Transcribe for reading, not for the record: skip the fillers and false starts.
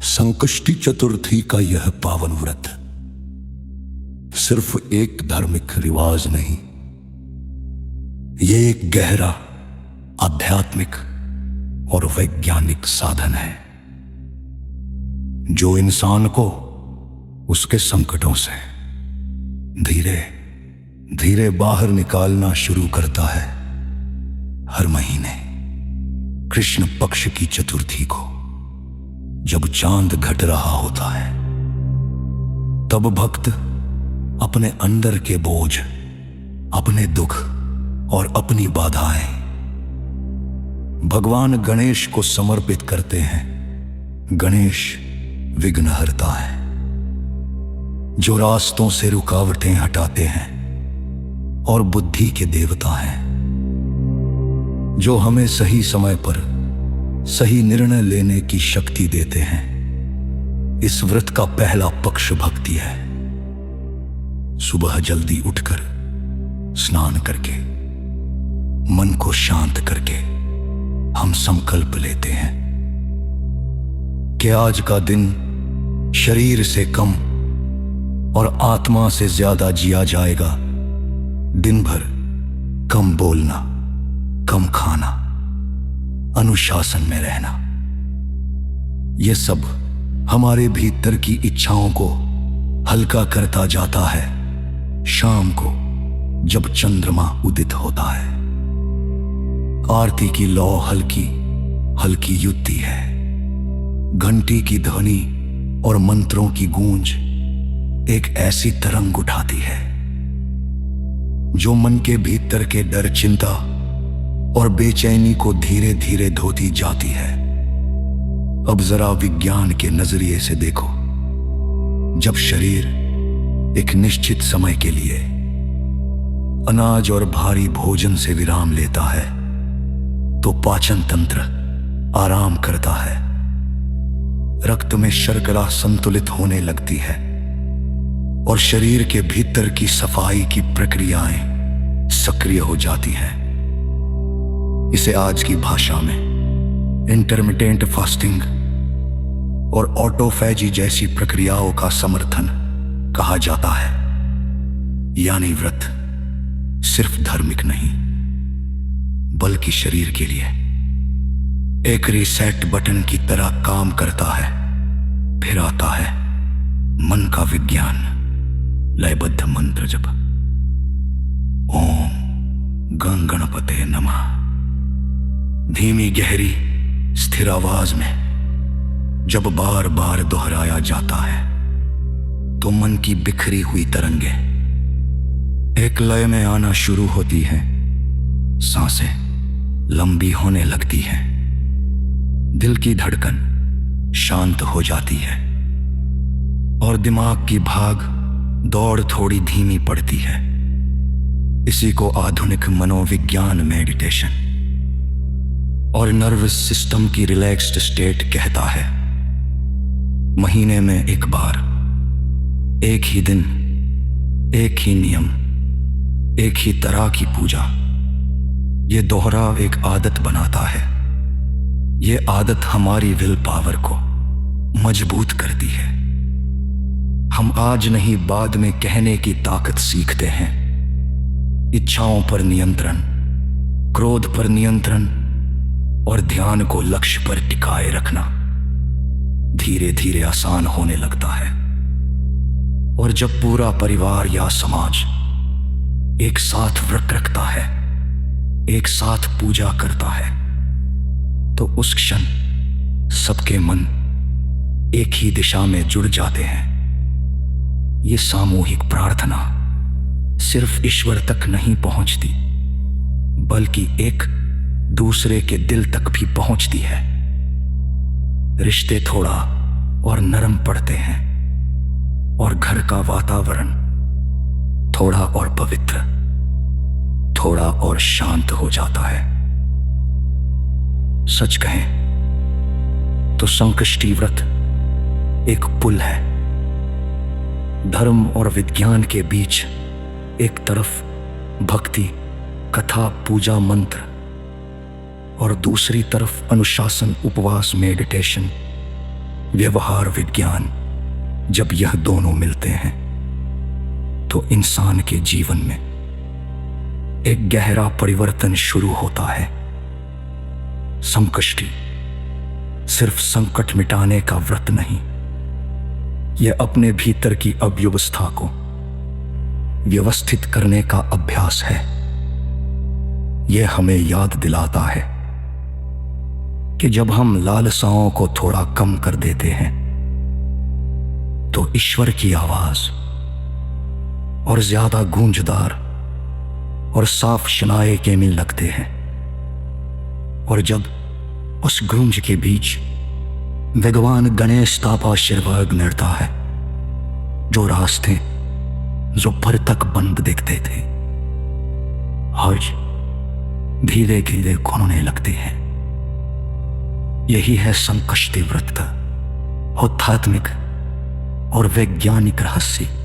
संकष्टी चतुर्थी का यह पावन व्रत सिर्फ एक धार्मिक रिवाज नहीं, यह एक गहरा आध्यात्मिक और वैज्ञानिक साधन है जो इंसान को उसके संकटों से धीरे धीरे बाहर निकालना शुरू करता है। हर महीने कृष्ण पक्ष की चतुर्थी को जब चांद घट रहा होता है, तब भक्त अपने अंदर के बोझ, अपने दुख और अपनी बाधाएं भगवान गणेश को समर्पित करते हैं। गणेश विघ्नहर्ता है जो रास्तों से रुकावटें हटाते हैं और बुद्धि के देवता हैं जो हमें सही समय पर सही निर्णय लेने की शक्ति देते हैं। इस व्रत का पहला पक्ष भक्ति है। सुबह जल्दी उठकर स्नान करके मन को शांत करके हम संकल्प लेते हैं कि आज का दिन शरीर से कम और आत्मा से ज्यादा जिया जाएगा। दिन भर कम बोलना, कम खाना, अनुशासन में रहना, यह सब हमारे भीतर की इच्छाओं को हल्का करता जाता है। शाम को जब चंद्रमा उदित होता है, आरती की लौ हल्की हल्की युक्ति है। घंटी की ध्वनि और मंत्रों की गूंज एक ऐसी तरंग उठाती है जो मन के भीतर के डर, चिंता और बेचैनी को धीरे धीरे धोती जाती है। अब जरा विज्ञान के नजरिए से देखो, जब शरीर एक निश्चित समय के लिए अनाज और भारी भोजन से विराम लेता है तो पाचन तंत्र आराम करता है, रक्त में शर्करा संतुलित होने लगती है और शरीर के भीतर की सफाई की प्रक्रियाएं सक्रिय हो जाती हैं। इसे आज की भाषा में इंटरमिटेंट फास्टिंग और ऑटोफैजी जैसी प्रक्रियाओं का समर्थन कहा जाता है। यानी व्रत सिर्फ धार्मिक नहीं बल्कि शरीर के लिए एक रीसेट बटन की तरह काम करता है। फिर आता है मन का विज्ञान, लयबद्ध मंत्र जप। ओम गं गणपते नमः धीमी गहरी स्थिर आवाज में जब बार बार दोहराया जाता है तो मन की बिखरी हुई तरंगें एक लय में आना शुरू होती हैं। सांसें लंबी होने लगती हैं, दिल की धड़कन शांत हो जाती है और दिमाग की भाग दौड़ थोड़ी धीमी पड़ती है। इसी को आधुनिक मनोविज्ञान मेडिटेशन और नर्वस सिस्टम की रिलैक्स्ड स्टेट कहता है। महीने में एक बार, एक ही दिन, एक ही नियम, एक ही तरह की पूजा, ये दोहराव एक आदत बनाता है। ये आदत हमारी विल पावर को मजबूत करती है। हम आज नहीं बाद में कहने की ताकत सीखते हैं। इच्छाओं पर नियंत्रण, क्रोध पर नियंत्रण और ध्यान को लक्ष्य पर टिकाए रखना धीरे धीरे आसान होने लगता है। और जब पूरा परिवार या समाज एक साथ व्रत रखता है, एक साथ पूजा करता है, तो उस क्षण सबके मन एक ही दिशा में जुड़ जाते हैं। ये सामूहिक प्रार्थना सिर्फ ईश्वर तक नहीं पहुंचती बल्कि एक दूसरे के दिल तक भी पहुंचती है। रिश्ते थोड़ा और नरम पड़ते हैं और घर का वातावरण थोड़ा और पवित्र, थोड़ा और शांत हो जाता है। सच कहें तो संकष्टी व्रत एक पुल है। धर्म और विज्ञान के बीच एक तरफ भक्ति, कथा, पूजा, मंत्र और दूसरी तरफ अनुशासन, उपवास, मेडिटेशन व्यवहार विज्ञान, जब यह दोनों मिलते हैं तो इंसान के जीवन में एक गहरा परिवर्तन शुरू होता है। संकष्टी सिर्फ संकट मिटाने का व्रत नहीं, यह अपने भीतर की अव्यवस्था को व्यवस्थित करने का अभ्यास है। यह हमें याद दिलाता है कि जब हम लालसाओं को थोड़ा कम कर देते हैं तो ईश्वर की आवाज और ज्यादा गूंजदार और साफ शनाए के मिल लगते हैं। और जब उस गूंज के बीच भगवान गणेश तापाशीर्वाद मिलता है, जो रास्ते जो पर तक बंद दिखते थे आज धीरे धीरे खुलने लगते हैं। यही है संकष्टी व्रत का आध्यात्मिक और वैज्ञानिक रहस्य।